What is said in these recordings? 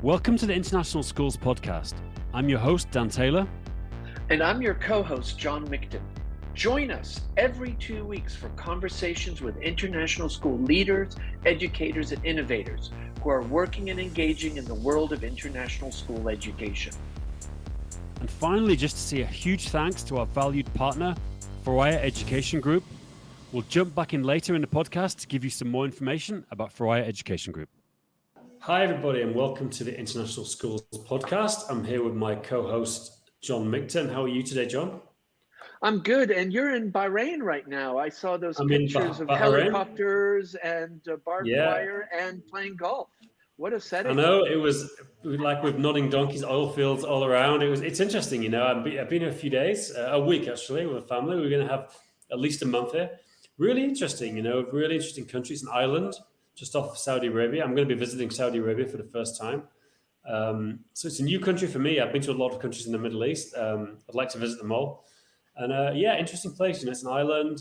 Welcome to the International Schools Podcast. I'm your host, Dan Taylor. And I'm your co-host, John Micton. Join us every 2 weeks for conversations with international school leaders, educators, and innovators who are working and engaging in the world of international school education. And finally, just to say a huge thanks to our valued partner, Faraya Education Group. We'll jump back in later in the podcast to give you some more information about Faraya Education Group. Hi, everybody, and welcome to the International Schools Podcast. I'm here with my co-host, John Micton. How are you today, John? I'm good, and you're in Bahrain right now. I saw those pictures of Bahrain. Helicopters and barbed wire and playing golf. What a setting. I know, it was like with nodding donkeys, oil fields all around. It's interesting, you know. I've been here a few days, a week actually, with a family. We're going to have at least a month here. Really interesting, you know, really interesting countries, an island just off Saudi Arabia. I'm going to be visiting Saudi Arabia for the first time. So it's a new country for me. I've been to a lot of countries in the Middle East. I'd like to visit them all. And interesting place. You know, it's an island,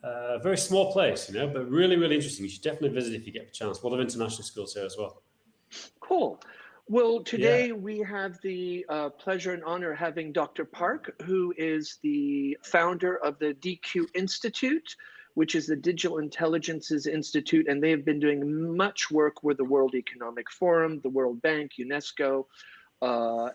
a very small place, you know, but really, really interesting. You should definitely visit if you get the chance. A lot of international schools here as well. Cool. Well, today we have the pleasure and honor of having Dr. Park, who is the founder of the DQ Institute, which is the Digital Intelligences Institute, and they have been doing much work with the World Economic Forum, the World Bank, UNESCO,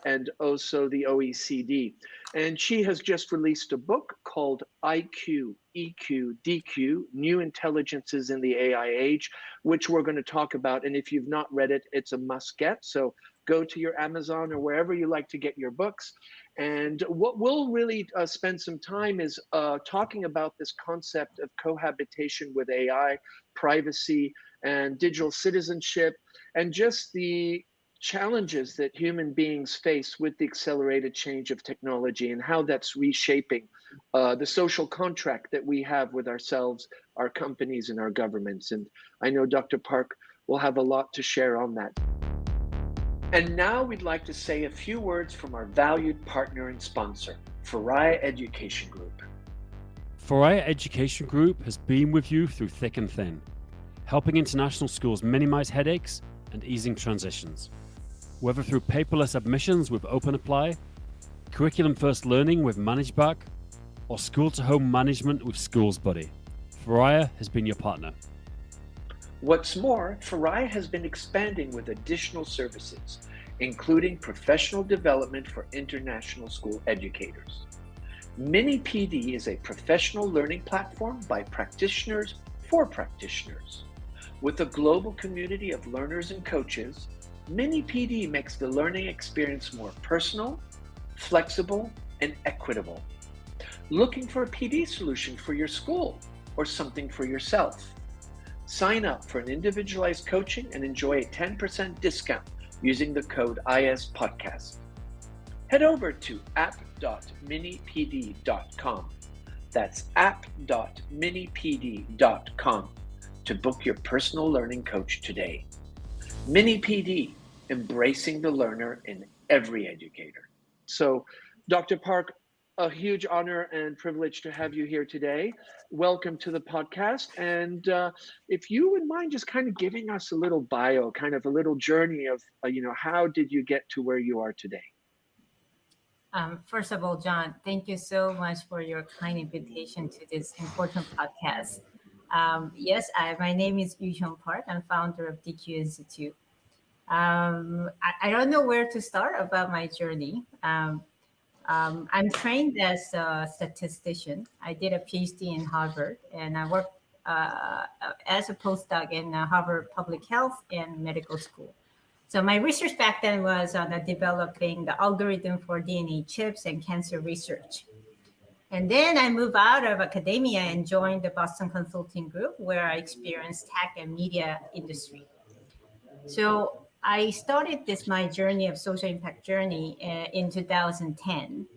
and also the OECD. And she has just released a book called IQ, EQ, DQ, New Intelligences in the AI Age, which we're going to talk about. And if you've not read it, it's a must get. So go to your Amazon or wherever you like to get your books. And what we'll really spend some time is talking about this concept of cohabitation with AI, privacy, and digital citizenship, and just the challenges that human beings face with the accelerated change of technology and how that's reshaping the social contract that we have with ourselves, our companies, and our governments. And I know Dr. Park will have a lot to share on that. And now we'd like to say a few words from our valued partner and sponsor, Faraya Education Group. Faraya Education Group has been with you through thick and thin, helping international schools minimize headaches and easing transitions. Whether through paperless admissions with Open Apply, curriculum-first learning with ManageBack, or school-to-home management with Schools Buddy, Faraya has been your partner. What's more, Faraya has been expanding with additional services, including professional development for international school educators. Mini PD is a professional learning platform by practitioners for practitioners. With a global community of learners and coaches, Mini PD makes the learning experience more personal, flexible, and equitable. Looking for a PD solution for your school or something for yourself? Sign up for an individualized coaching and enjoy a 10% discount using the code ISPodcast. Head over to app.minipd.com. That's app.minipd.com to book your personal learning coach today. Mini PD, embracing the learner in every educator. So, Dr. Park, a huge honor and privilege to have you here today. Welcome to the podcast. And if you would mind just kind of giving us a little bio, kind of a little journey of, how did you get to where you are today? First of all, John, thank you so much for your kind invitation to this important podcast. Yes, my name is Yuhyun Park. I'm founder of DQ Institute. I don't know where to start about my journey. I'm trained as a statistician. I did a PhD in Harvard, and I worked as a postdoc in Harvard Public Health and Medical School. So my research back then was on developing the algorithm for DNA chips and cancer research. And then I moved out of academia and joined the Boston Consulting Group, where I experienced tech and media industry. So I started my journey of social impact journey in 2010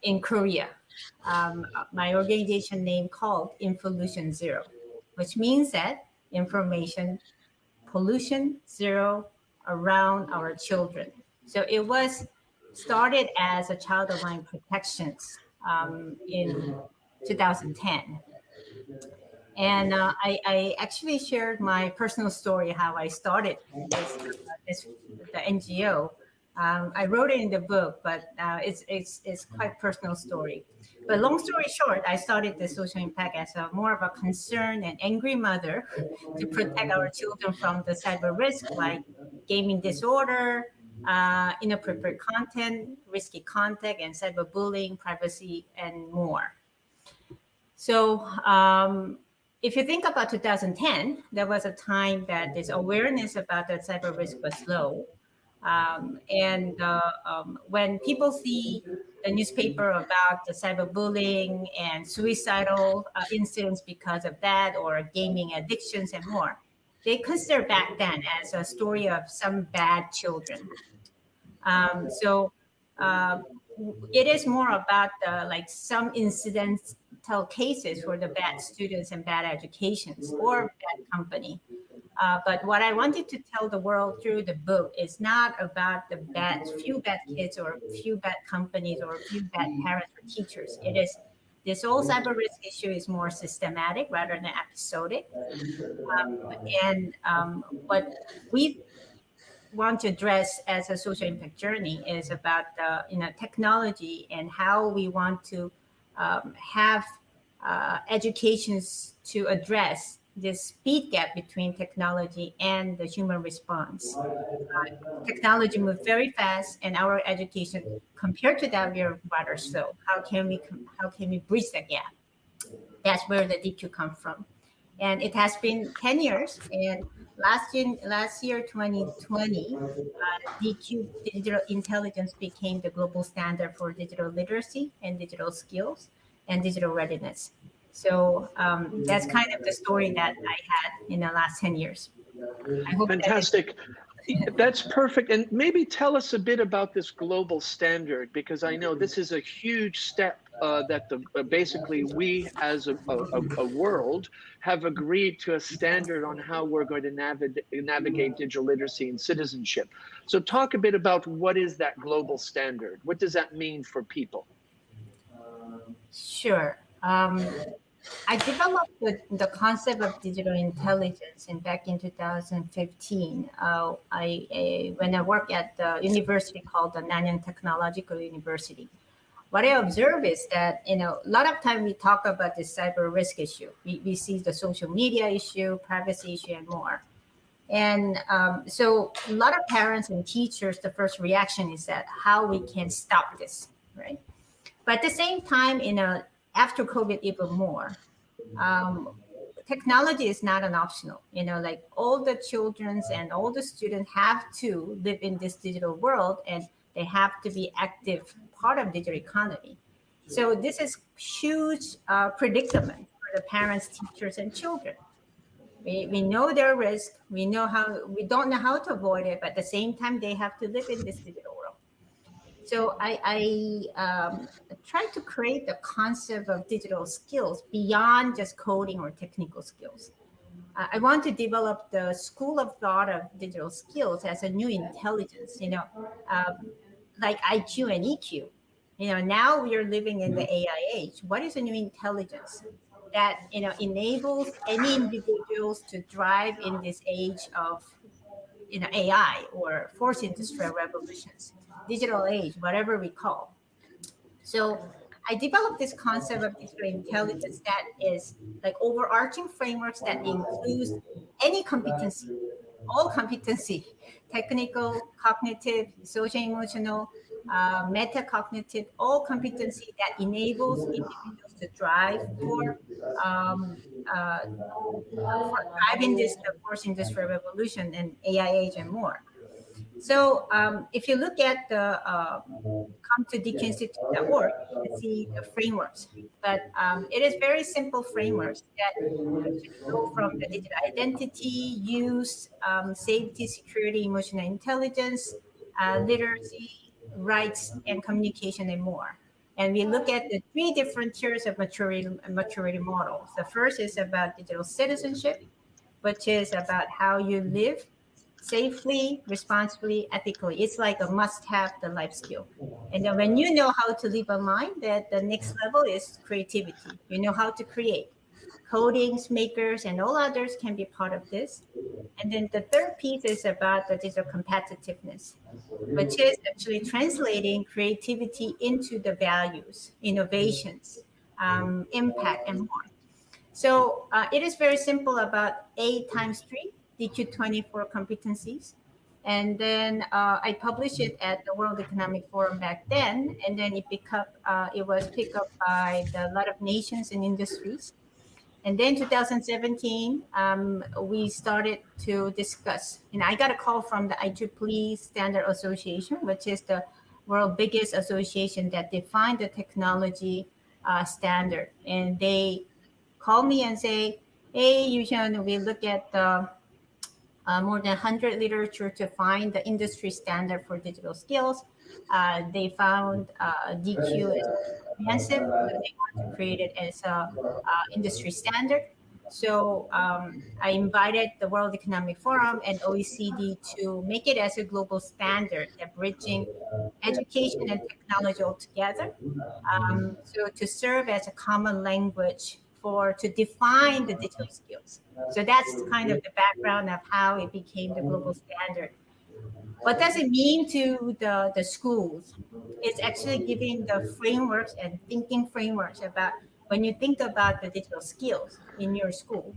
in Korea. My organization name called Infolution Zero, which means that information pollution zero around our children. So it was started as a child of line protections in 2010. And I actually shared my personal story, how I started the NGO. I wrote it in the book, but it's quite personal story. But long story short, I started the social impact as more of a concerned and angry mother to protect our children from the cyber risk like gaming disorder, inappropriate content, risky content, and cyberbullying, privacy, and more. So if you think about 2010, there was a time that this awareness about that cyber risk was low. When people see the newspaper about the cyberbullying and suicidal incidents because of that, or gaming addictions and more, they consider back then as a story of some bad children. So it is more about like some incidental cases for the bad students and bad educations or bad company. But what I wanted to tell the world through the book is not about the few bad kids or few bad companies or few bad parents or teachers. It is this whole cyber risk issue is more systematic rather than episodic. What we want to address as a social impact journey is about technology and how we want to have educations to address this speed gap between technology and the human response. Technology moves very fast, and our education, compared to that, we are rather slow. How can we bridge that gap? That's where the DQ comes from. And it has been 10 years. And last year 2020, DQ, digital intelligence, became the global standard for digital literacy and digital skills and digital readiness. So that's kind of the story that I had in the last 10 years. I hope fantastic. That's perfect. And maybe tell us a bit about this global standard, because I know this is a huge step that basically we as a world have agreed to a standard on how we're going to navigate digital literacy and citizenship. So talk a bit about what is that global standard? What does that mean for people? Sure. I developed the concept of digital intelligence back in 2015. When I worked at the university called the Nanyang Technological University. What I observe is that, a lot of time we talk about this cyber risk issue. We see the social media issue, privacy issue, and more. And so a lot of parents and teachers, the first reaction is that how we can stop this, right? But at the same time, after COVID even more, technology is not an optional. Like all the children and all the students have to live in this digital world, and they have to be active part of digital economy. So this is huge predicament for the parents, teachers, and children. We know their risk. We don't know how to avoid it, but at the same time, they have to live in this digital world. So I try to create the concept of digital skills beyond just coding or technical skills. I want to develop the school of thought of digital skills as a new intelligence, like IQ and EQ. Now we are living in the AI age. What is a new intelligence that enables any individuals to thrive in this age of AI or fourth industrial revolutions, digital age, whatever we call. So I developed this concept of digital intelligence that is like overarching frameworks that includes any competency, all competency, technical, cognitive, social emotional, metacognitive, all competency that enables individuals to drive for driving this the fourth industrial revolution and AI age and more. So if you look at the come to dqinstitute.org, you can see the frameworks. But it is very simple frameworks that go from the digital identity, use, safety, security, emotional intelligence, literacy, rights, and communication, and more. And we look at the 3 different tiers of maturity models. The first is about digital citizenship, which is about how you live safely, responsibly, ethically. It's like a must-have, the life skill. And then when you know how to live online, that the next level is creativity. You know how to create. codings, makers, and all others can be part of this. And then the third piece is about the digital competitiveness, which is actually translating creativity into the values, innovations, impact, and more. So it is very simple about 8 times 3, DQ 24 competencies. And then I published it at the World Economic Forum back then, and then it was picked up by a lot of nations and industries. And then 2017, we started to discuss, and I got a call from the IEEE Standards Association, which is the world's biggest association that define the technology standard. And they call me and say, hey, Yuhyun, we look at the more than 100 literature to find the industry standard for digital skills. They found DQ is comprehensive, so they want to create it as a industry standard. So I invited the World Economic Forum and OECD to make it as a global standard, bridging education and technology all together. So to serve as a common language to define the digital skills. So that's kind of the background of how it became the global standard. What does it mean to the schools? It's actually giving the frameworks and thinking frameworks about when you think about the digital skills in your school.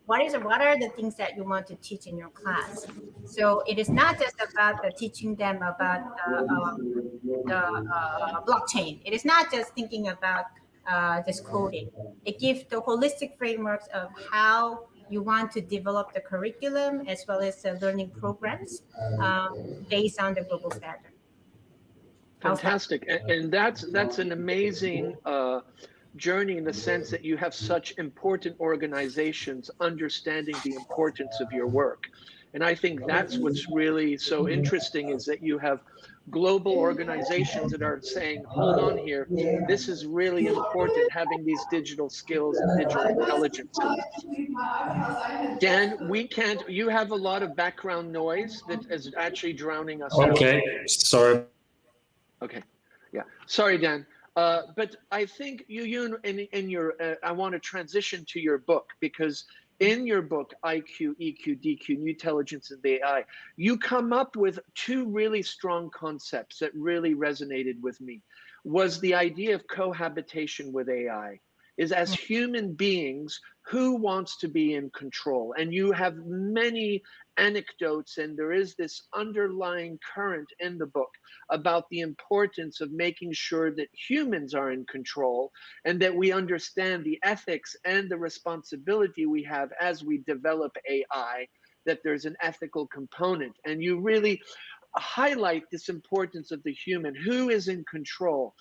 What are the things that you want to teach in your class? So it is not just about teaching them about the blockchain. It is not just thinking about just coding. It gives the holistic frameworks of how you want to develop the curriculum as well as the learning programs based on the global standard. Fantastic. And that's an amazing journey in the sense that you have such important organizations understanding the importance of your work. And I think that's what's really so interesting is that you have global organizations that are saying, hold on here, this is really important, having these digital skills and digital intelligence. Dan, you have a lot of background noise that is actually drowning us out. Okay, sorry. Okay, yeah, sorry, Dan. But I think Yuhyun, in your, I want to transition to your book, because in your book, IQ, EQ, DQ, New Intelligence and the AI, you come up with 2 really strong concepts that really resonated with me. Was the idea of cohabitation with AI. Is as human beings, who wants to be in control? And you have many anecdotes, and there is this underlying current in the book about the importance of making sure that humans are in control and that we understand the ethics and the responsibility we have as we develop AI, that there's an ethical component. And you really highlight this importance of the human, who is in control.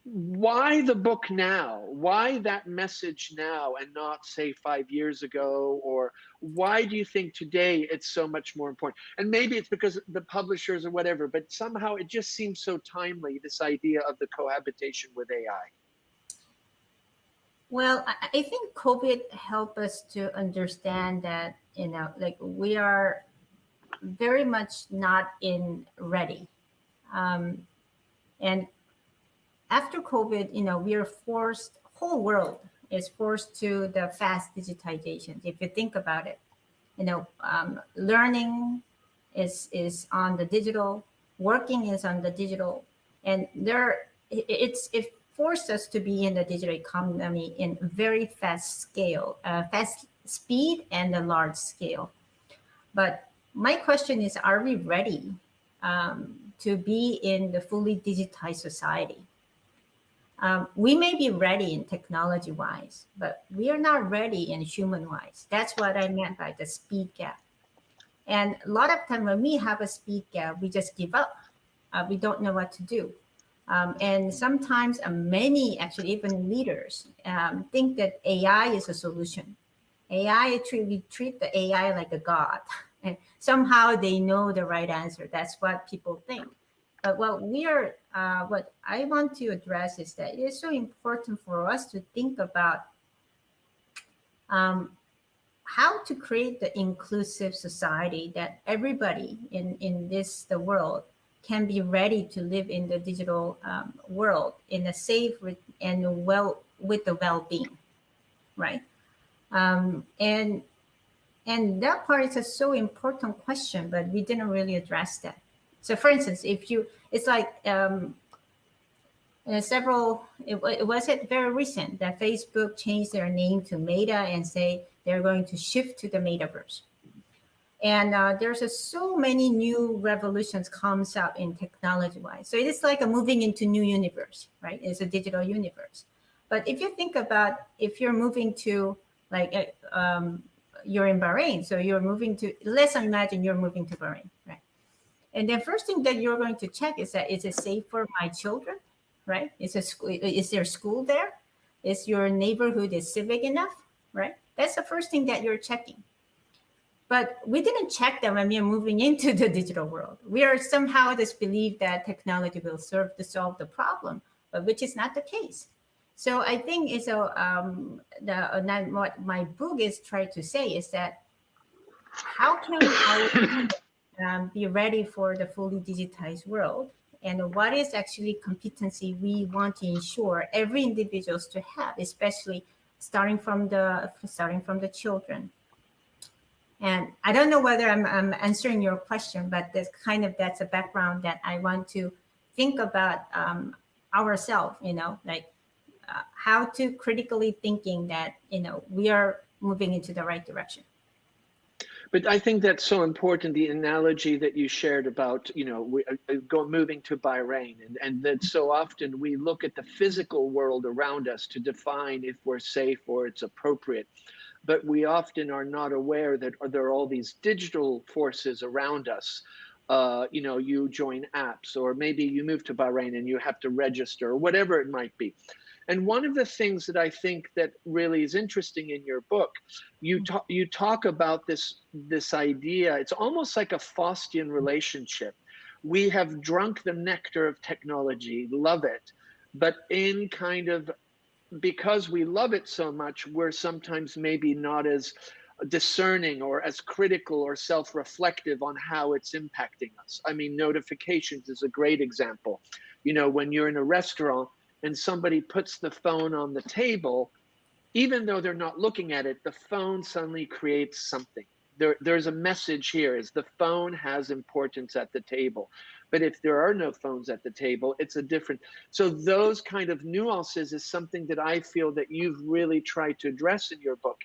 Why the book now? Why that message now and not, say, 5 years ago? Or why do you think today it's so much more important? And maybe it's because the publishers or whatever, but somehow it just seems so timely, this idea of the cohabitation with AI. Well, I think COVID helped us to understand that, like we are very much not ready. And after COVID, we are forced, whole world is forced to the fast digitization. If you think about it, learning is on the digital, working is on the digital, and it forced us to be in the digital economy in very fast scale, fast speed and a large scale. But my question is, are we ready to be in the fully digitized society? We may be ready in technology-wise, but we are not ready in human-wise. That's what I meant by the speed gap. And a lot of time when we have a speed gap, we just give up. We don't know what to do. And sometimes many, actually even leaders, think that AI is a solution. We treat the AI like a god. And somehow they know the right answer. That's what people think. But what I want to address is that it is so important for us to think about how to create the inclusive society that everybody in the world can be ready to live in the digital world in a safe and with the well-being. right? And that part is a so important question, but we didn't really address that. So for instance, it's like it was very recent that Facebook changed their name to Meta and say they're going to shift to the metaverse. And there's so many new revolutions comes up in technology wise. So it is like a moving into new universe, right? It's a digital universe. But if you think about if you're moving to like you're in Bahrain, so you're moving to, let's imagine you're moving to Bahrain, right? And the first thing that you're going to check is that, is it safe for my children, right? Is there school there? Is your neighborhood is civic enough, right? That's the first thing that you're checking. But we didn't check that when we are moving into the digital world. We are somehow just believe that technology will serve to solve the problem, but which is not the case. So I think it's what my book is trying to say is that how can our be ready for the fully digitized world, and what is actually competency we want to ensure every individuals to have, especially starting from the children. And I don't know whether I'm answering your question, but that's a background that I want to think about ourselves, like how to critically thinking that, we are moving into the right direction. But I think that's so important, the analogy that you shared about, moving to Bahrain, and that so often we look at the physical world around us to define if we're safe or it's appropriate. But we often are not aware that there are all these digital forces around us. You join apps, or maybe you move to Bahrain and you have to register, or whatever it might be. And one of the things that I think that really is interesting in your book, you talk about this idea. It's almost like a Faustian relationship. We have drunk the nectar of technology, love it, but in kind of, because we love it so much, we're sometimes maybe not as discerning or as critical or self-reflective on how it's impacting us. I mean, notifications is a great example. When you're in a restaurant and somebody puts the phone on the table, even though they're not looking at it, the phone suddenly creates something. There's a message here, is the phone has importance at the table. But if there are no phones at the table, it's a different. So those kind of nuances is something that I feel that you've really tried to address in your book.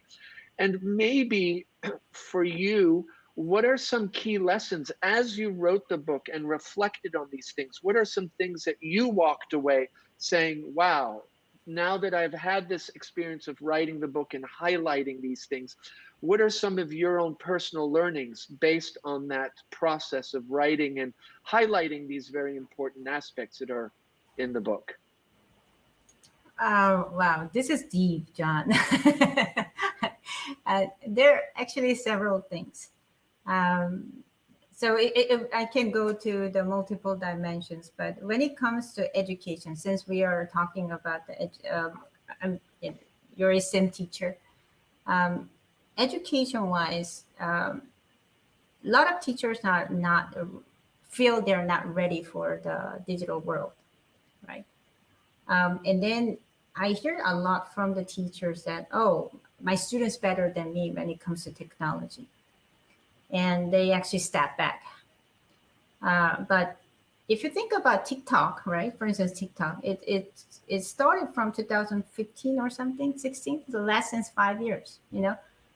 And maybe for you, what are some key lessons as you wrote the book and reflected on these things? What are some things that you walked away saying, wow, now that I've had this experience of writing the book and highlighting these things, what are some of your own personal learnings based on that process of writing and highlighting these very important aspects that are in the book? Wow, this is deep, John. There are actually several things. So I can go to the multiple dimensions, but when it comes to education, since we are talking about you're a STEM teacher, education-wise, a lot of teachers not feel they're not ready for the digital world, right? And then I hear a lot from the teachers that, oh, my student's better than me when it comes to technology. And they actually step back. But if you think about TikTok, right? For instance, TikTok, it started from 2015 or something, 16, the less than 5 years,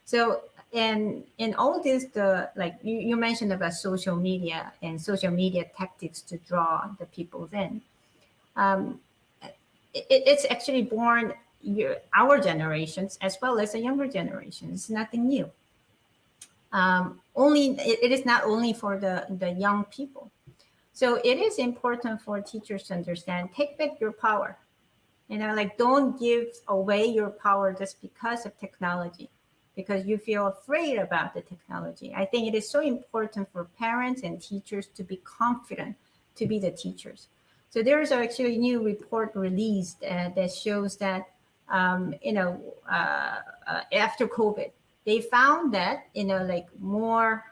So, and in all this, like you mentioned about social media and social media tactics to draw the people in. It's actually born our generations as well as the younger generation. It's nothing new. It is not only for the young people. So it is important for teachers to understand, take back your power. Like don't give away your power just because of technology, because you feel afraid about the technology. I think it is so important for parents and teachers to be confident to be the teachers. So there is actually a new report released that shows that, after COVID, they found that, like more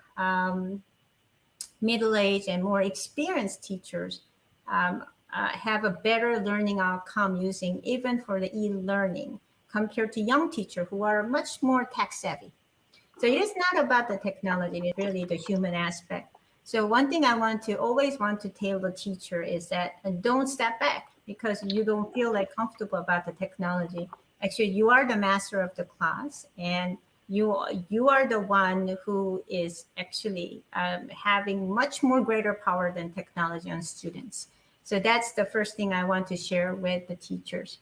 middle-aged and more experienced teachers have a better learning outcome using even for the e-learning compared to young teachers who are much more tech savvy. So it is not about the technology, it's really the human aspect. So one thing I always want to tell the teacher is that don't step back because you don't feel like comfortable about the technology. Actually, you are the master of the class, and you are the one who is actually having much more greater power than technology on students. So that's the first thing I want to share with the teachers.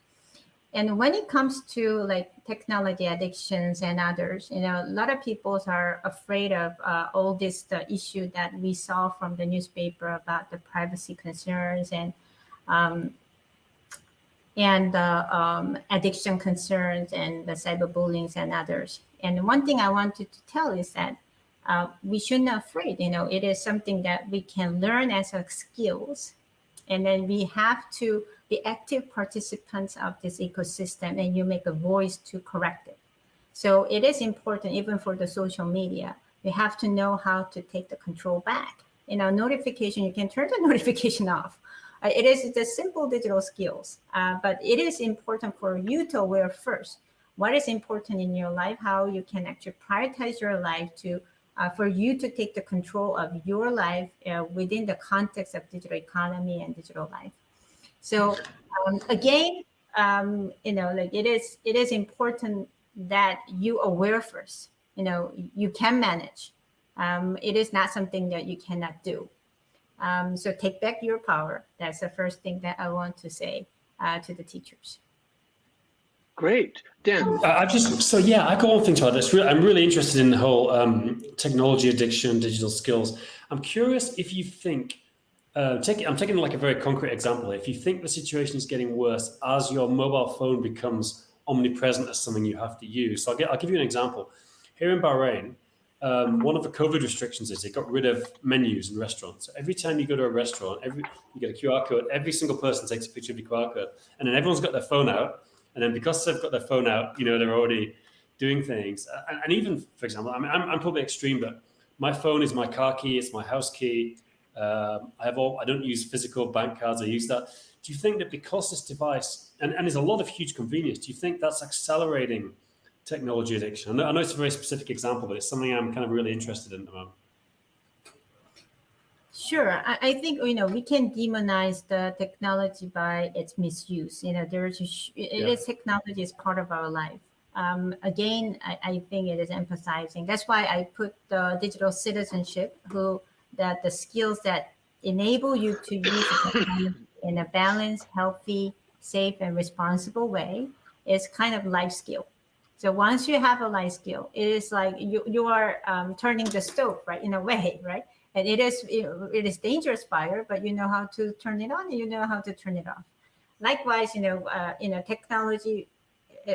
And when it comes to like technology addictions and others, a lot of people are afraid of all this issue that we saw from the newspaper about the privacy concerns and addiction concerns and the cyberbullying and others. And one thing I wanted to tell is that we shouldn't be afraid. It is something that we can learn as a skills, and then we have to be active participants of this ecosystem, and you make a voice to correct it. So it is important, even for the social media, we have to know how to take the control back. Notification, you can turn the notification off. It is the simple digital skills, but it is important for you to aware first what is important in your life, how you can actually prioritize your life to for you to take the control of your life within the context of digital economy and digital life. So again, it is important that you aware first. You can manage. It is not something that you cannot do. So take back your power. That's the first thing that I want to say to the teachers. Great. Dan? I got one thing to add. I'm really interested in the whole technology addiction, digital skills. I'm curious if you think, I'm taking like a very concrete example. If you think the situation is getting worse as your mobile phone becomes omnipresent as something you have to use. So I'll give you an example. Here in Bahrain, one of the COVID restrictions is they got rid of menus in restaurants. So every time you go to a restaurant, you get a QR code, every single person takes a picture of your QR code, and then everyone's got their phone out. And then because they've got their phone out, they're already doing things. And even, for example, I'm probably extreme, but my phone is my car key, it's my house key. I don't use physical bank cards. I use that. Do you think that because this device, and there's a lot of huge convenience, do you think that's accelerating technology addiction? I know it's a very specific example, but it's something I'm kind of really interested in at the moment. Sure. I think, we can demonize the technology by its misuse. Technology is part of our life. Again, I think it is emphasizing. That's why I put the digital citizenship, that the skills that enable you to use the technology in a balanced, healthy, safe, and responsible way is kind of life skill. So once you have a life skill, it is like you are turning the stove, right, in a way, right? And it is dangerous fire, but you know how to turn it on and you know how to turn it off. Likewise, technology,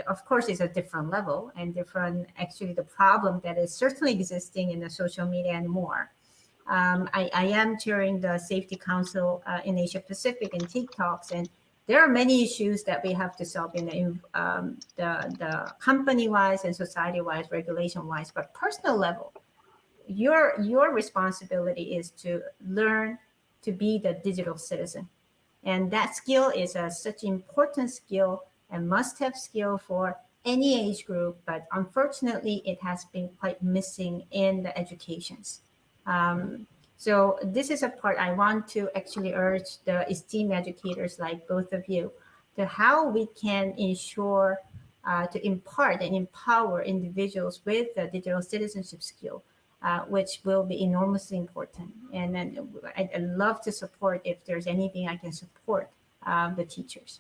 of course, is a different level and different, actually, the problem that is certainly existing in the social media and more. I am chairing the Safety Council in Asia Pacific and TikToks, and there are many issues that we have to solve in the company-wise and society-wise, regulation-wise, but personal level. Your responsibility is to learn to be the digital citizen. And that skill is such an important skill and must-have skill for any age group, but unfortunately, it has been quite missing in the educations. So this is a part I want to actually urge the esteemed educators like both of you to how we can ensure to impart and empower individuals with the digital citizenship skill, which will be enormously important. And then I'd love to support if there's anything I can support the teachers.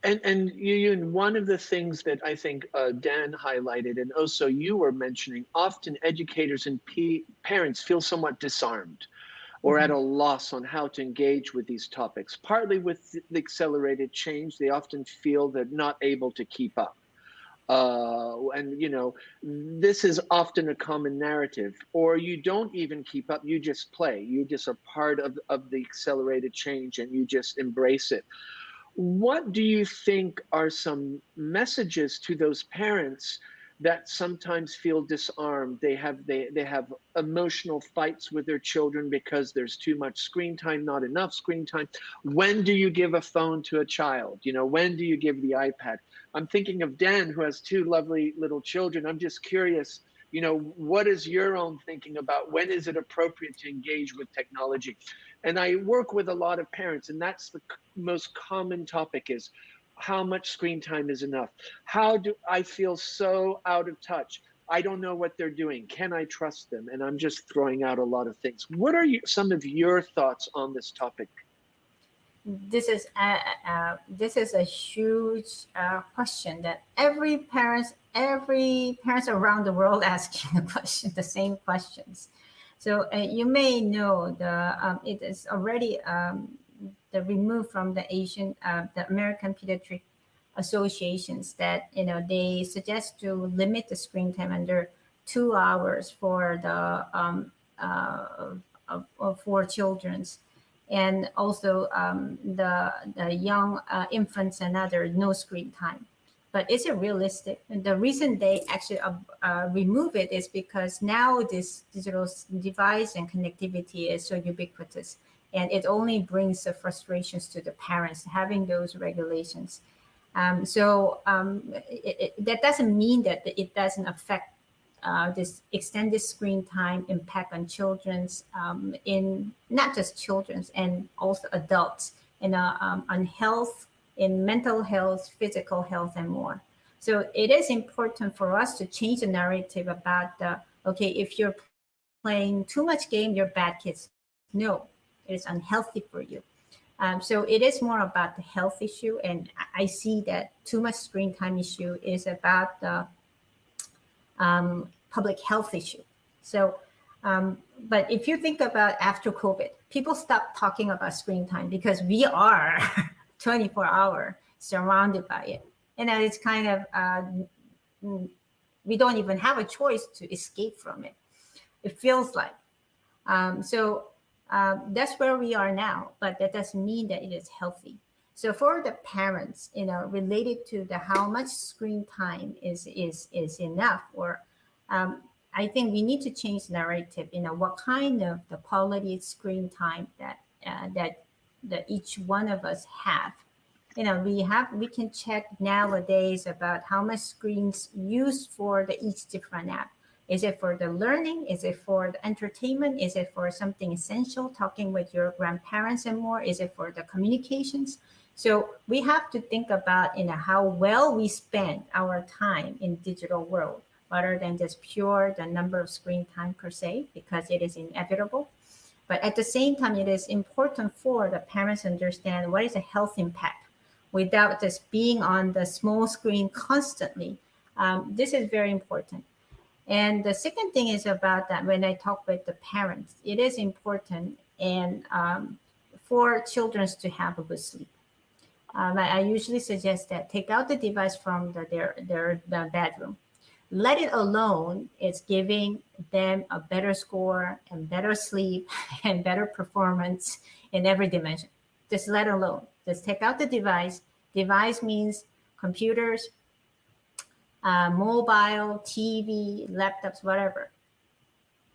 And Yuhyun, one of the things that I think Dan highlighted, and also you were mentioning, often educators and parents feel somewhat disarmed or at a loss on how to engage with these topics. Partly with the accelerated change, they often feel they're not able to keep up. This is often a common narrative, or you don't even keep up, you just play. You just are part of the accelerated change and you just embrace it. What do you think are some messages to those parents that sometimes feel disarmed? They have emotional fights with their children because there's too much screen time, not enough screen time. When do you give a phone to a child? When do you give the iPad? I'm thinking of Dan, who has two lovely little children. I'm just curious, what is your own thinking about when is it appropriate to engage with technology? And I work with a lot of parents, and that's the most common topic is how much screen time is enough? How do I feel so out of touch? I don't know what they're doing. Can I trust them? And I'm just throwing out a lot of things. What are some of your thoughts on this topic? This is a huge question that every parents around the world asking the same questions. So you may know it is already the removed from the American Pediatric Associations that they suggest to limit the screen time under 2 hours for for children's. And also the young infants and other no screen time. But is it realistic? And the reason they actually remove it is because now this digital device and connectivity is so ubiquitous, and it only brings the frustrations to the parents having those regulations. That doesn't mean that it doesn't affect this extended screen time impact on children's, in not just children's and also adults, on health, in mental health, physical health, and more. So it is important for us to change the narrative about okay, if you're playing too much game, you're bad kids. No, it is unhealthy for you. So it is more about the health issue, and I see that too much screen time issue is about the public health issue. So, but if you think about after COVID, people stopped talking about screen time because we are 24-hour surrounded by it. And it's kind of, we don't even have a choice to escape from it. It feels like. That's where we are now, but that doesn't mean that it is healthy. So for the parents, related to the how much screen time is enough, or I think we need to change the narrative. What kind of the quality screen time that each one of us have. We can check nowadays about how much screens used for each different app. Is it for the learning? Is it for the entertainment? Is it for something essential, talking with your grandparents and more? Is it for the communications? So we have to think about how well we spend our time in digital world, rather than just pure the number of screen time per se, because it is inevitable. But at the same time, it is important for the parents to understand what is the health impact without just being on the small screen constantly. This is very important. And the second thing is about that when I talk with the parents, it is important and for children to have a good sleep. I usually suggest that take out the device from their bedroom. Let it alone. It's giving them a better score and better sleep and better performance in every dimension. Just let it alone. Just take out the device. Device means computers, mobile, TV, laptops, whatever.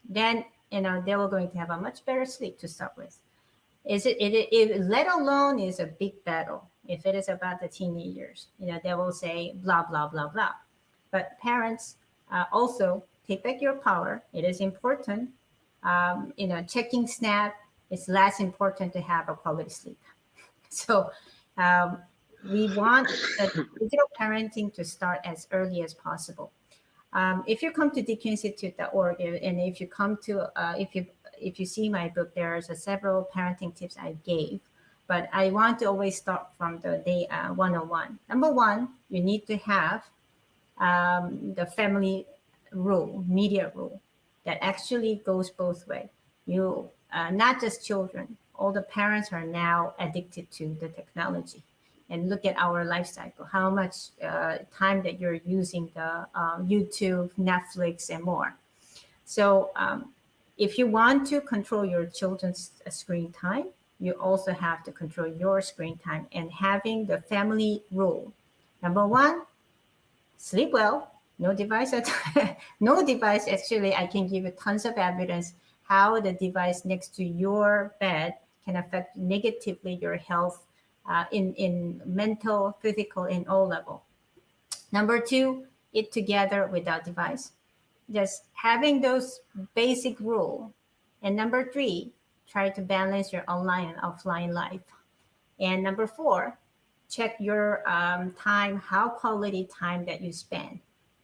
Then they were going to have a much better sleep to start with. Let alone is a big battle. If it is about the teenagers, they will say blah blah blah blah. But parents also take back your power. It is important. Checking Snap is less important to have a quality sleep. So we want the digital parenting to start as early as possible. If you come to dqinstitute.org, and if you come to if you see my book, there's several parenting tips I gave. But I want to always start from the day 101. Number one, you need to have the family rule, media rule, that actually goes both ways. You, not just children, all the parents are now addicted to the technology. And look at our life cycle, how much time that you're using the YouTube, Netflix, and more. So if you want to control your children's screen time, you also have to control your screen time, and having the family rule. Number one, sleep well, no device. No device. Actually, I can give you tons of evidence how the device next to your bed can affect negatively your health in mental, physical, in all level. Number two, eat together without device. Just having those basic rule. And number three, try to balance your online and offline life. And number four, check your time, how quality time that you spend,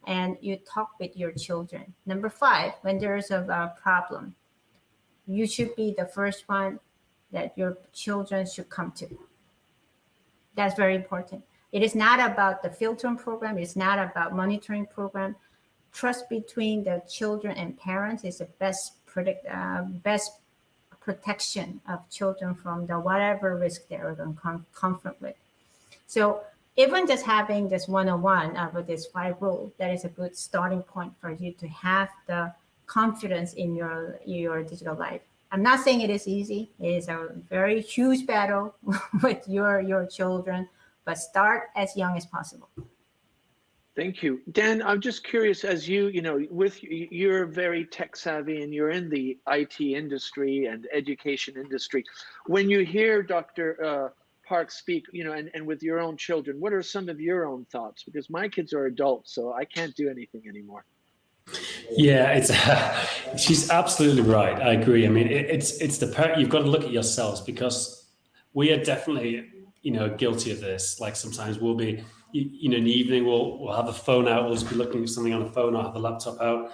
and you talk with your children. Number five, when there's a problem, you should be the first one that your children should come to. That's very important. It is not about the filtering program. It's not about monitoring program. Trust between the children and parents is the best protection of children from the whatever risk they're going to confront with. So even just having this 101 with this 5 rule, that is a good starting point for you to have the confidence in your digital life. I'm not saying it is easy. It is a very huge battle with your children, but start as young as possible. Thank you. Dan, I'm just curious, as you're very tech savvy and you're in the IT industry and education industry. When you hear Dr. Park speak, and with your own children, what are some of your own thoughts? Because my kids are adults, so I can't do anything anymore. Yeah, she's absolutely right. I agree. I mean, it's the part you've got to look at yourselves, because we are definitely, guilty of this. Like sometimes we'll be, in the evening, we'll have a phone out. We'll just be looking at something on the phone or have the laptop out.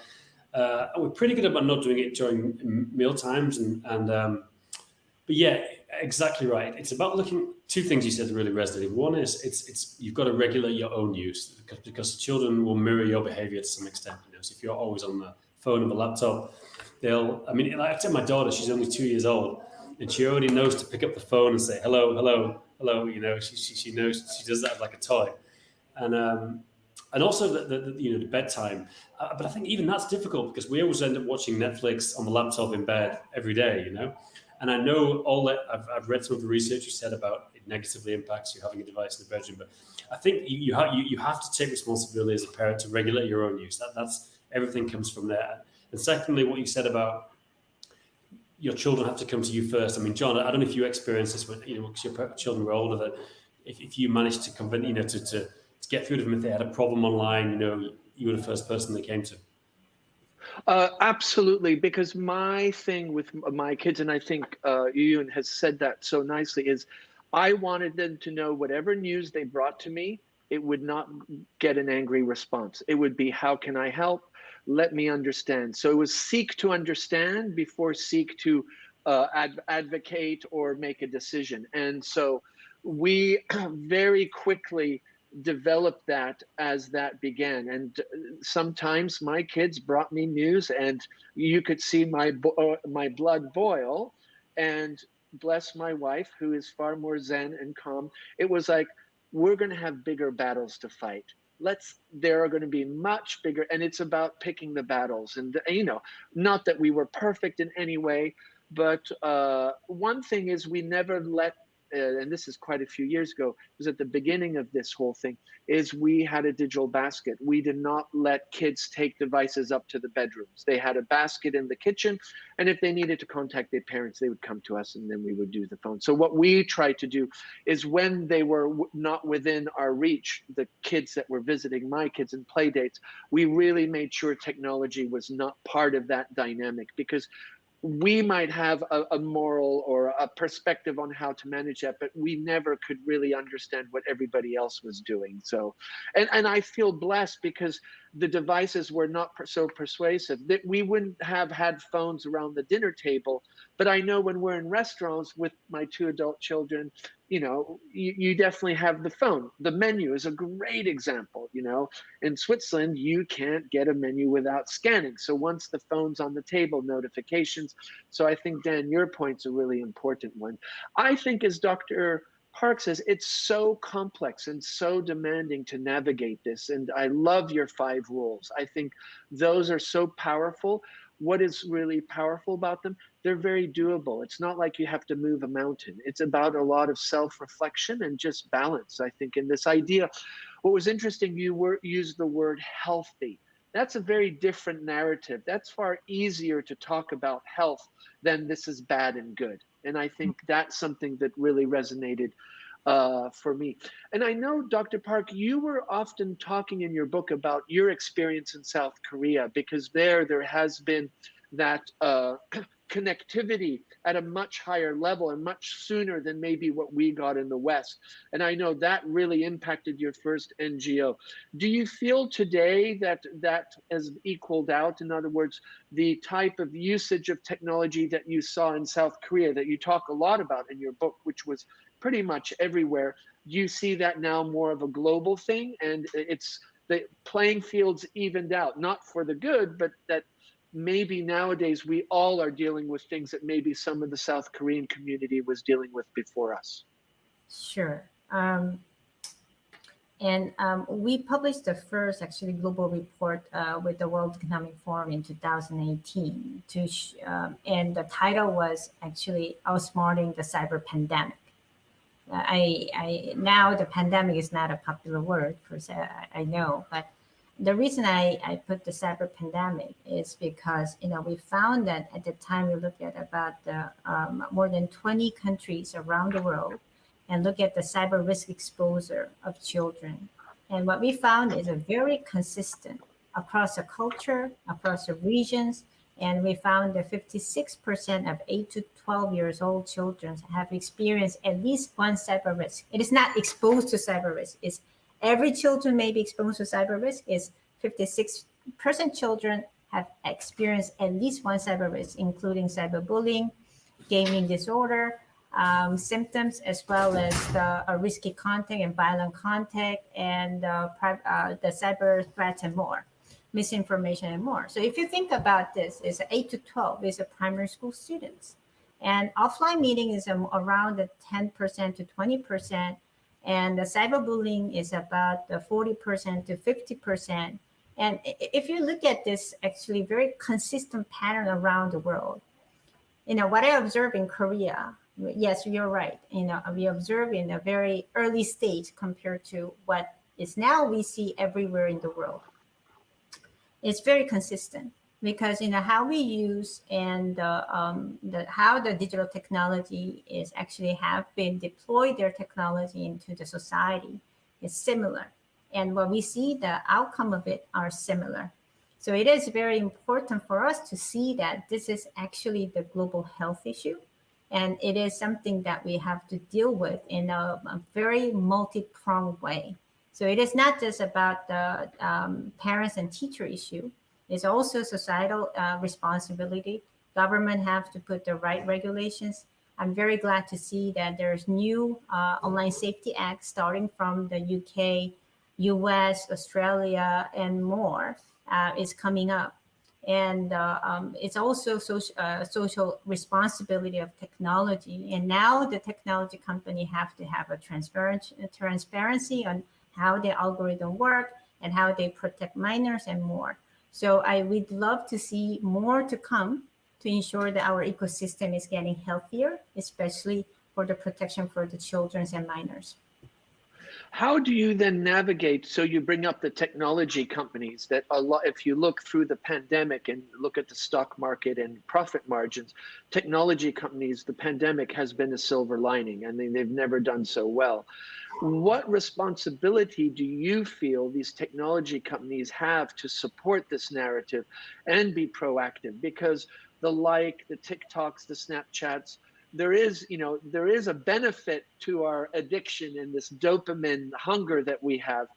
We're pretty good about not doing it during meal times. But yeah, exactly right. It's about looking. 2 things you said really resonated. One is it's you've got to regulate your own use, because children will mirror your behavior to some extent. So if you're always on the phone or the laptop, like I tell my daughter, she's only 2 years old, and she already knows to pick up the phone and say hello, hello, hello. She knows, she does that like a toy, and also the bedtime. But I think even that's difficult, because we always end up watching Netflix on the laptop in bed every day. And I know all that I've read some of the research you said about it negatively impacts you having a device in the bedroom, but I think you have to take responsibility as a parent to regulate your own use. That's everything comes from there. And secondly, what you said about your children have to come to you first. I mean, John, I don't know if you experienced this when because your children were older, that if you managed to convince to get through to them if they had a problem online, you were the first person they came to. Absolutely, because my thing with my kids, and I think Yuhyun has said that so nicely, is I wanted them to know whatever news they brought to me, it would not get an angry response. It would be, how can I help? Let me understand. So it was seek to understand before seek to advocate or make a decision. And so we very quickly developed that as that began. And sometimes my kids brought me news, and you could see my blood boil. And bless my wife, who is far more zen and calm, it was like, we're going to have bigger battles to fight. There are going to be much bigger, and it's about picking the battles. And not that we were perfect in any way, but one thing is we never let and this is quite a few years ago, it was at the beginning of this whole thing, is we had a digital basket. We did not let kids take devices up to the bedrooms. They had a basket in the kitchen, and if they needed to contact their parents, they would come to us, and then we would do the phone. So what we tried to do is, when they were not within our reach, the kids that were visiting my kids in play dates, we really made sure technology was not part of that dynamic, because we might have a moral or a perspective on how to manage that, but we never could really understand what everybody else was doing. So, and I feel blessed, because the devices were not so persuasive that we wouldn't have had phones around the dinner table. But I know when we're in restaurants with my 2 adult children, you definitely have the phone. The menu is a great example. In Switzerland, you can't get a menu without scanning. So once the phone's on the table, notifications. So I think, Dan, your point's a really important one. I think, as Dr. Park says, it's so complex and so demanding to navigate this. And I love your 5 rules. I think those are so powerful. What is really powerful about them? They're very doable. It's not like you have to move a mountain. It's about a lot of self-reflection and just balance, I think, in this idea. What was interesting, you used the word healthy. That's a very different narrative. That's far easier to talk about health than this is bad and good. And I think that's something that really resonated. for me. And I know, Dr. Park, you were often talking in your book about your experience in South Korea, because there has been that connectivity at a much higher level and much sooner than maybe what we got in the West. And I know that really impacted your first NGO. Do you feel today that that has equaled out? In other words, the type of usage of technology that you saw in South Korea, that you talk a lot about in your book, which was pretty much everywhere, do you see that now more of a global thing, and it's the playing field's evened out, not for the good, but that maybe nowadays we all are dealing with things that maybe some of the South Korean community was dealing with before us? Sure. And we published the first actually global report with the World Economic Forum in 2018 and the title was actually Outsmarting the Cyber Pandemic. Now the pandemic is not a popular word per se, I know, but the reason I put the cyber pandemic is because, we found that at the time we looked at about the more than 20 countries around the world and look at the cyber risk exposure of children. And what we found is a very consistent across the culture, across the regions. And we found that 56% of 8 to 12 years old children have experienced at least one cyber risk. It is not exposed to cyber risk. It's every children may be exposed to cyber risk. Is 56% children have experienced at least one cyber risk, including cyberbullying, gaming disorder, symptoms, as well as the risky contact and violent contact, and the cyber threats and more, misinformation and more. So if you think about this, it's 8 to 12 is a primary school students, and offline meeting is around the 10% to 20%, and the cyberbullying is about the 40% to 50%. And if you look at this actually very consistent pattern around the world, what I observe in Korea, yes, you're right. We observe in a very early stage compared to what is now we see everywhere in the world. It's very consistent because how we use and how the digital technology is actually have been deployed their technology into the society is similar, and what we see the outcome of it are similar. So it is very important for us to see that this is actually the global health issue, and it is something that we have to deal with in a very multi-pronged way. So it is not just about the parents and teacher issue. It's also societal responsibility. Government have to put the right regulations. I'm very glad to see that there's new Online Safety Act starting from the UK, US, Australia, and more is coming up. And it's also social responsibility of technology. And now the technology company have to have a transparency on how the algorithm work and how they protect minors and more. So I would love to see more to come to ensure that our ecosystem is getting healthier, especially for the protection for the children and minors. How do you then navigate? So you bring up the technology companies that a lot, if you look through the pandemic and look at the stock market and profit margins, technology companies, the pandemic has been a silver lining. I mean, they've never done so well. What responsibility do you feel these technology companies have to support this narrative and be proactive? Because the TikToks, the Snapchats, there is a benefit to our addiction and this dopamine hunger that we have.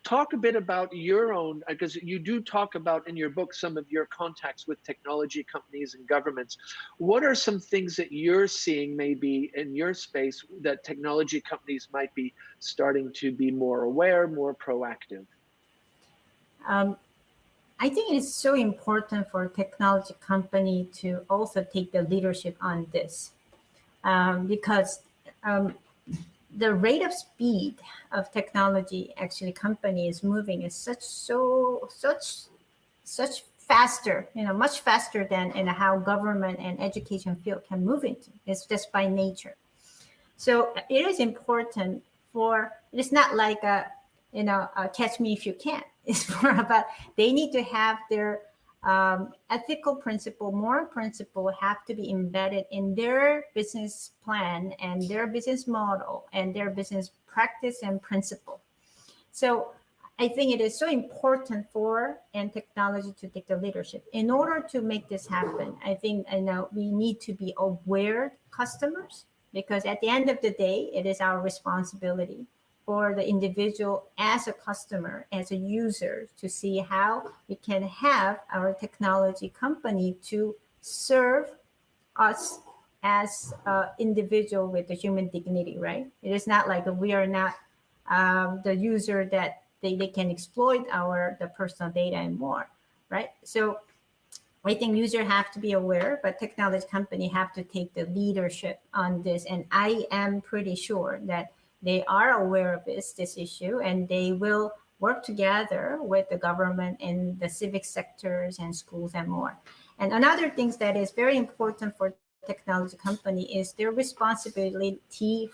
Talk a bit about your own, because you do talk about in your book some of your contacts with technology companies and governments. What are some things that you're seeing maybe in your space that technology companies might be starting to be more aware, more proactive? I think it's so important for a technology company to also take the leadership on this because the rate of speed of technology actually company is moving is such faster, much faster than how government and education field can move into. It's just by nature. So it is important it's not like catch me if you can. It's more about they need to have their ethical principle, moral principle have to be embedded in their business plan and their business model and their business practice and principle. So I think it is so important for and technology to take the leadership. In order to make this happen, I think we need to be aware customers, because at the end of the day, it is our responsibility for the individual as a customer, as a user, to see how we can have our technology company to serve us as an individual with the human dignity, right? It is not like we are not the user that they can exploit the personal data and more, right? So I think users have to be aware, but technology company have to take the leadership on this. And I am pretty sure that they are aware of this issue, and they will work together with the government and the civic sectors and schools and more. And another thing that is very important for technology company is their responsibility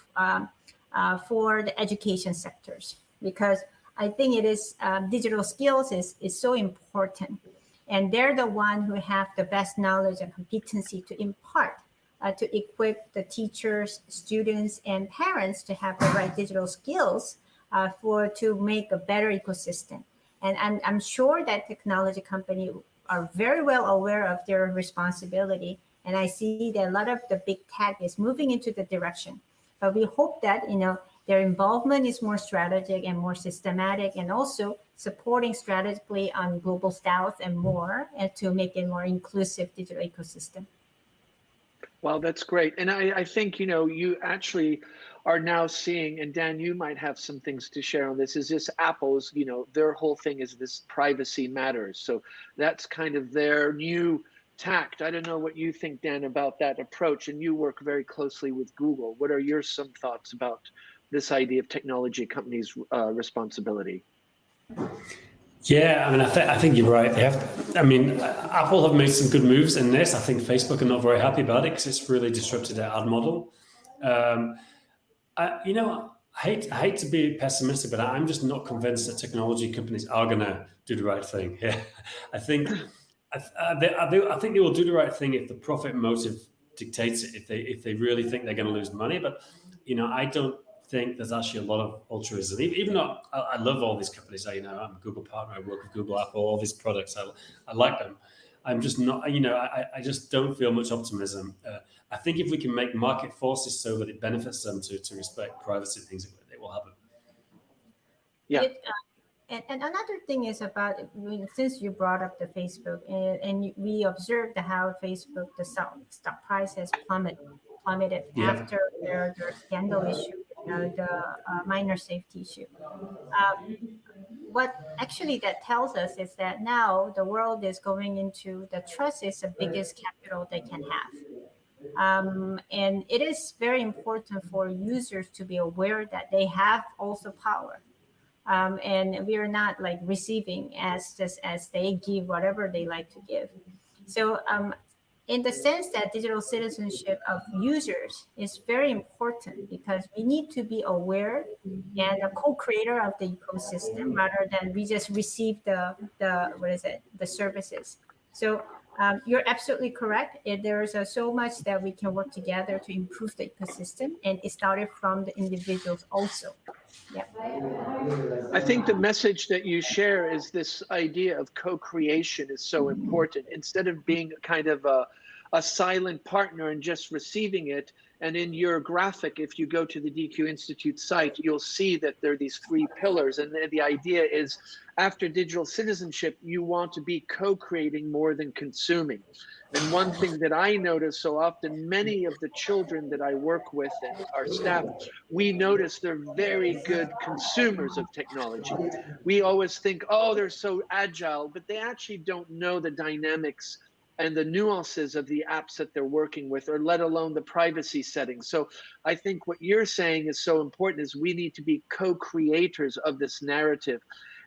for the education sectors, because I think it is digital skills is so important, and they're the one who have the best knowledge and competency to impart, to equip the teachers, students, and parents to have the right digital skills to make a better ecosystem. And I'm sure that technology companies are very well aware of their responsibility, and I see that a lot of the big tech is moving into the direction. But we hope that their involvement is more strategic and more systematic, and also supporting strategically on global south and more, and to make a more inclusive digital ecosystem. Well, that's great. And I think, you actually are now seeing, and Dan, you might have some things to share on this, is this Apple's, their whole thing is this privacy matters. So that's kind of their new tact. I don't know what you think, Dan, about that approach. And you work very closely with Google. What are your some thoughts about this idea of technology companies' responsibility? Yeah, I mean, I think you're right. Apple have made some good moves in this. I think Facebook are not very happy about it because it's really disrupted their ad model. I hate to be pessimistic, but I'm just not convinced that technology companies are going to do the right thing. Yeah, I think they will do the right thing if the profit motive dictates it. If they really think they're going to lose money, but I don't think there's actually a lot of altruism. Even though I love all these companies, I'm a Google partner, I work with Google, Apple, all these products, I like them. I'm just not, I just don't feel much optimism. I think if we can make market forces so that it benefits them to respect privacy things, it will happen. Yeah. And another thing is about, since you brought up the Facebook, and we observed how Facebook, the stock price has plummeted after their scandal issue, the minor safety issue. What actually that tells us is that now the world is going into the trust is the biggest capital they can have. And it is very important for users to be aware that they have also power. And we are not like receiving as they give whatever they like to give. So in the sense that digital citizenship of users is very important, because we need to be aware and a co-creator of the ecosystem rather than we just receive the services. So you're absolutely correct. There is so much that we can work together to improve the ecosystem, and it started from the individuals also. Yeah. I think the message that you share is this idea of co-creation is so important. Instead of being kind of a silent partner and just receiving it. And in your graphic, if you go to the DQ Institute site, you'll see that there are these three pillars. And the idea is, after digital citizenship, you want to be co-creating more than consuming. And one thing that I notice so often, many of the children that I work with and our staff, we notice they're very good consumers of technology. We always think, oh, they're so agile, but they actually don't know the dynamics and the nuances of the apps that they're working with, or let alone the privacy settings. So I think what you're saying is so important, is we need to be co-creators of this narrative.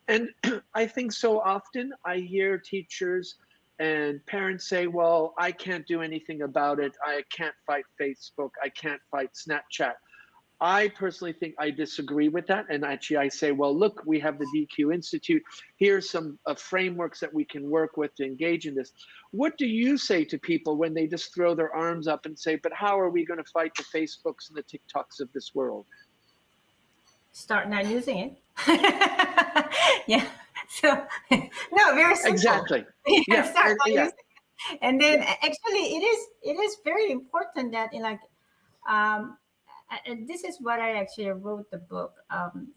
And I think so often I hear teachers and parents say, well, I can't do anything about it. I can't fight Facebook. I can't fight Snapchat. I personally think I disagree with that. And actually I say, well, look, we have the DQ Institute. Here's some frameworks that we can work with to engage in this. What do you say to people when they just throw their arms up and say, but how are we going to fight the Facebooks and the TikToks of this world? Start not using it. Yeah. So no, very simple. Exactly. Yeah. Start not yeah. using it. And then actually it is very important that this is what I actually wrote the book.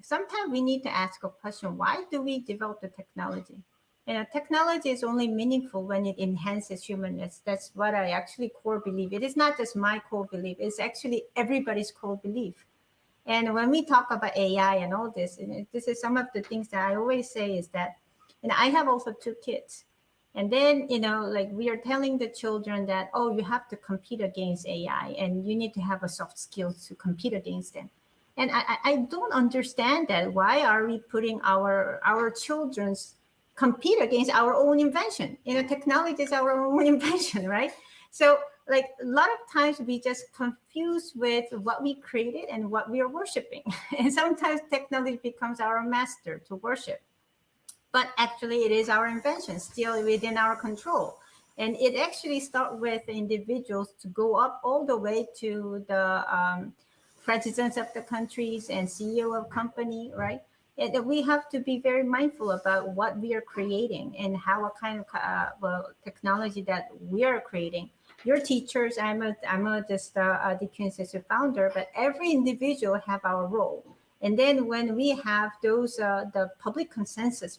Sometimes we need to ask a question: why do we develop the technology? Technology is only meaningful when it enhances humanness. That's what I actually core believe. It is not just my core belief; it's actually everybody's core belief. And when we talk about AI and all this, and this is some of the things that I always say is that, and I have also 2 kids. And then, we are telling the children that, oh, you have to compete against AI and you need to have a soft skills to compete against them. And I don't understand that. Why are we putting our children's compete against our own invention? Technology is our own invention, right? So a lot of times we just confuse with what we created and what we are worshiping. And sometimes technology becomes our master to worship. But actually it is our invention, still within our control. And it actually starts with individuals to go up all the way to the presidents of the countries and CEO of company, right? And we have to be very mindful about what we are creating and how what kind of technology that we are creating. Your teachers, I'm a DQ Institute founder, but every individual have our role. And then when we have those, the public consensus,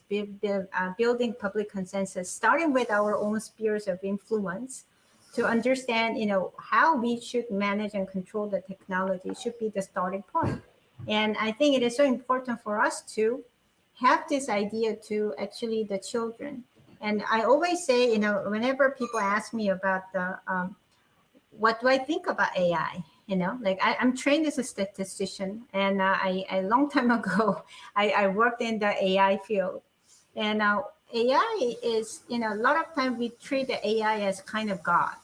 building public consensus, starting with our own spheres of influence to understand, how we should manage and control the technology should be the starting point. And I think it is so important for us to have this idea to actually the children. And I always say, whenever people ask me about what do I think about AI? I'm trained as a statistician, and a long time ago, I worked in the AI field. And AI is, a lot of times we treat the AI as kind of God.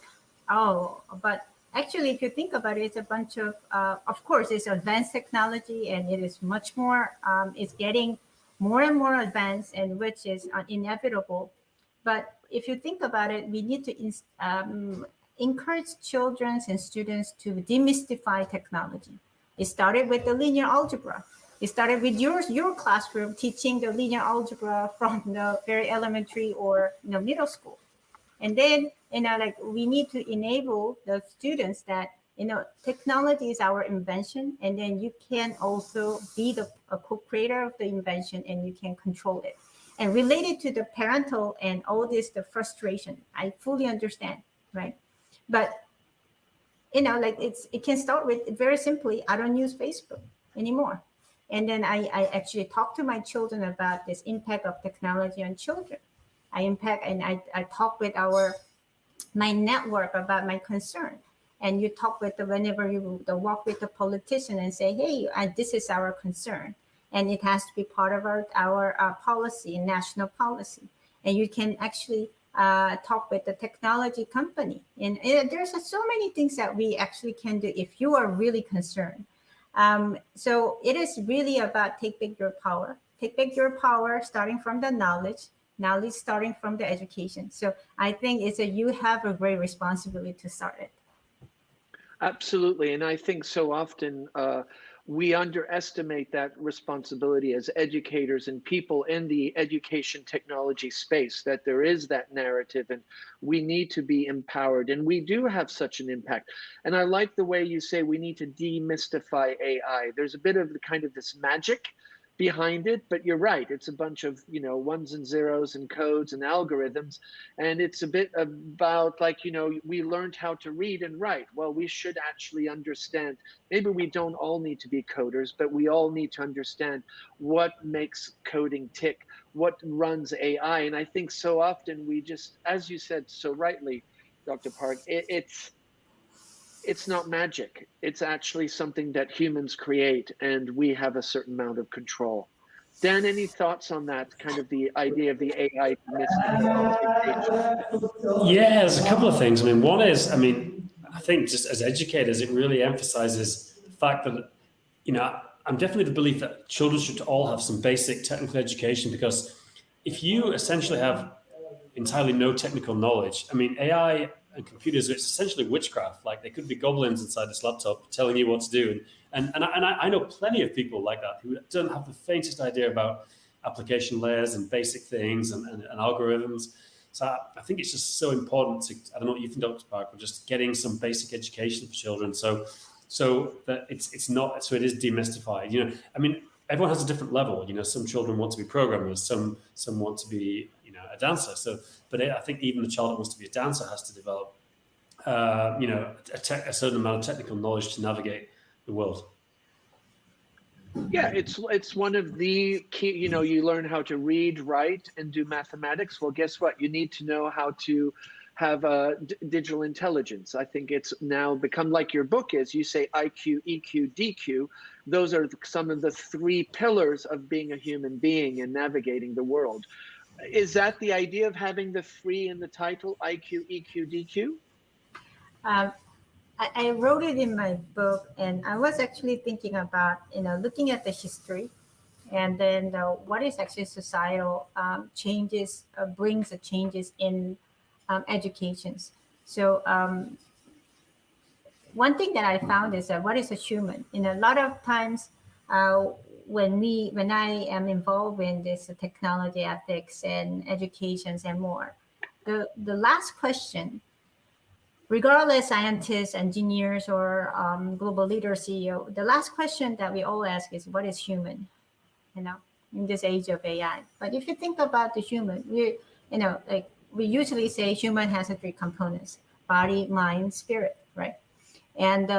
Oh, but actually, if you think about it, it's a bunch of course, it's advanced technology, and it is much more, it's getting more and more advanced, and which is inevitable. But if you think about it, we need to encourage children and students to demystify technology. It started with the linear algebra. It started with your classroom teaching the linear algebra from the very elementary or middle school. And then, we need to enable the students that, technology is our invention, and then you can also be a co-creator of the invention, and you can control it. And related to the parental and all this, the frustration, I fully understand, right? But, it can start with very simply, I don't use Facebook anymore. And then I actually talk to my children about this impact of technology on children. I talk with my network about my concern. And you talk with whenever you walk with the politician and say, hey, this is our concern. And it has to be part of our policy, national policy. And you can actually talk with the technology company. And there's so many things that we actually can do if you are really concerned. So it is really about take back your power. Take back your power, starting from the knowledge starting from the education. So I think you have a great responsibility to start it. Absolutely. And I think so often we underestimate that responsibility as educators and people in the education technology space, that there is that narrative and we need to be empowered. And we do have such an impact. And I like the way you say we need to demystify AI. There's a bit of this magic behind it, but you're right. It's a bunch of, ones and zeros and codes and algorithms. And it's a bit about we learned how to read and write. Well, we should actually understand, maybe we don't all need to be coders, but we all need to understand what makes coding tick, what runs AI. And I think so often we just, as you said so rightly, Dr. Park, it's not magic. It's actually something that humans create, and we have a certain amount of control. Dan, any thoughts on that, kind of the idea of the AI demystification? Yeah, there's a couple of things. One is, I think just as educators, it really emphasizes the fact that I'm definitely the belief that children should all have some basic technical education, because if you essentially have entirely no technical knowledge, I mean, AI and computers, it's essentially witchcraft. Like, they could be goblins inside this laptop telling you what to do. And I know plenty of people like that who don't have the faintest idea about application layers and basic things and algorithms. So I think it's just so important to, I don't know what you think, Dr. Park, but just getting some basic education for children. So that it's not, so it is demystified. I mean, everyone has a different level. Some children want to be programmers, some want to be, a dancer. But I think even the child that wants to be a dancer has to develop, a certain amount of technical knowledge to navigate the world. Yeah, it's one of the key, you learn how to read, write, and do mathematics. Well, guess what? You need to know how to have digital intelligence. I think it's now become like your book is. You say IQ, EQ, DQ. Those are some of the 3 pillars of being a human being and navigating the world. Is that the idea of having the 3 in the title, IQ, EQ, DQ? I wrote it in my book, and I was actually thinking about, looking at the history, and then what is actually societal changes, brings the changes in educations. So one thing that I found is that what is a human? A lot of times when I am involved in this technology, ethics, and educations and more, the last question, regardless scientists, engineers, or global leader, CEO, the last question that we all ask is, what is human? In this age of AI. But if you think about the human, we usually say human has 3 components: body, mind, spirit, right? And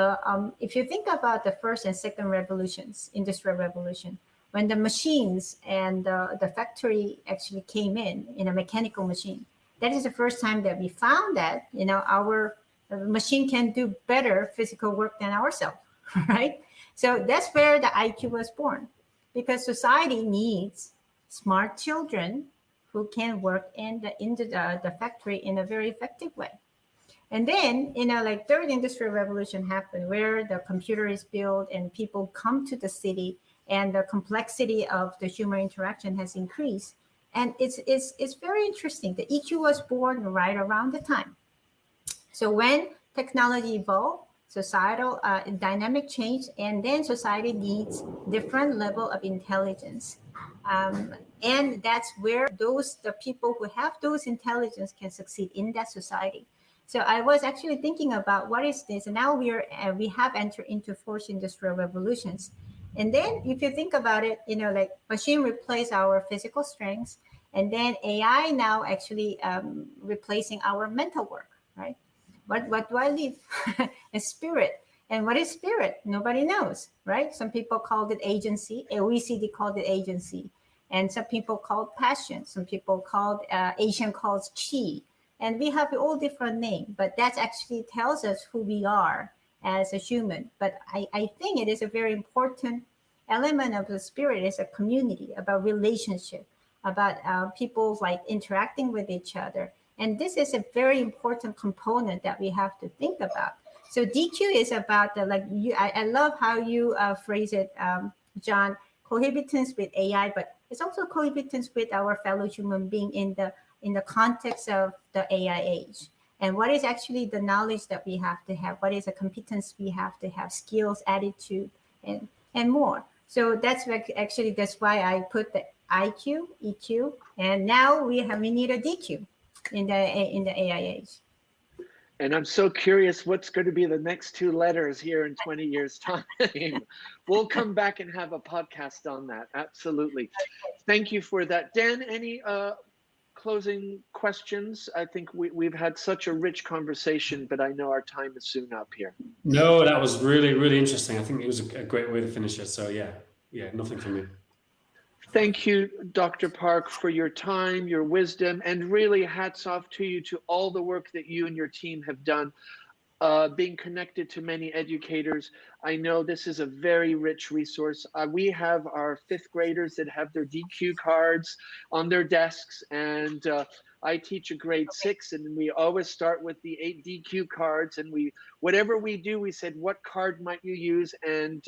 if you think about the first and second revolutions, industrial revolution, when the machines and the factory actually came in a mechanical machine, that is the first time that we found that, our machine can do better physical work than ourselves, right? So that's where the IQ was born, because society needs smart children who can work in the factory in a very effective way. And then, like third industrial revolution happened, where the computer is built and people come to the city, and the complexity of the human interaction has increased. And it's very interesting. The EQ was born right around the time. So when technology evolved, societal dynamic change, and then society needs different level of intelligence. And that's where the people who have those intelligence can succeed in that society. So I was actually thinking about what is this, and now we have entered into fourth industrial revolutions. And then if you think about it, like machine replace our physical strengths, and then AI now actually replacing our mental work, right? What do I leave? A spirit. And what is spirit? Nobody knows, right? Some people called it agency. OECD called it agency. And some people called passion. Some people called, Asian calls chi. And we have all different names, but that actually tells us who we are as a human. But I think it is a very important element of the spirit, is a community, about relationship, about people like interacting with each other. And this is a very important component that we have to think about. So DQ is about I love how you phrase it, John, cohabitance with AI, but it's also cohabitance with our fellow human being in the context of the AI age. And what is actually the knowledge that we have to have? What is the competence we have to have? Skills, attitude, and more. So that's why I put the IQ, EQ, and now we need a DQ in the AI age. And I'm so curious what's going to be the next 2 letters here in 20 years' time. We'll come back and have a podcast on that. Absolutely. Thank you for that. Dan, any closing questions? I think we've had such a rich conversation, but I know our time is soon up here. No, that was really, really interesting. I think it was a great way to finish it. So yeah, nothing from me. Thank you, Dr. Park, for your time, your wisdom, and really hats off to you, to all the work that you and your team have done, being connected to many educators. I know this is a very rich resource. We have our 5th graders that have their DQ cards on their desks, and I teach a grade 6, and we always start with the 8 DQ cards, and whatever we do, we said, what card might you use? And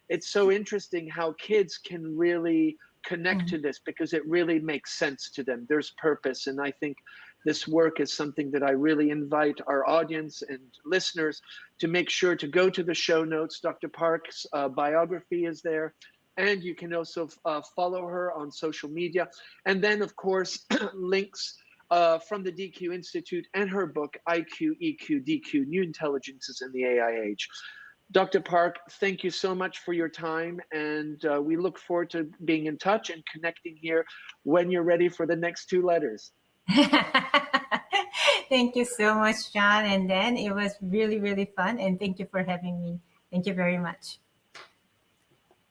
it's so interesting how kids can really connect to this, because it really makes sense to them. There's purpose. And I think this work is something that I really invite our audience and listeners to make sure to go to the show notes. Dr. Park's biography is there. And you can also follow her on social media. And then, of course, links from the DQ Institute and her book, IQ, EQ, DQ, New Intelligences in the AI Age. Dr. Park, thank you so much for your time. And we look forward to being in touch and connecting here when you're ready for the next 2 letters. Thank you so much, John. And then it was really, really fun. And thank you for having me. Thank you very much.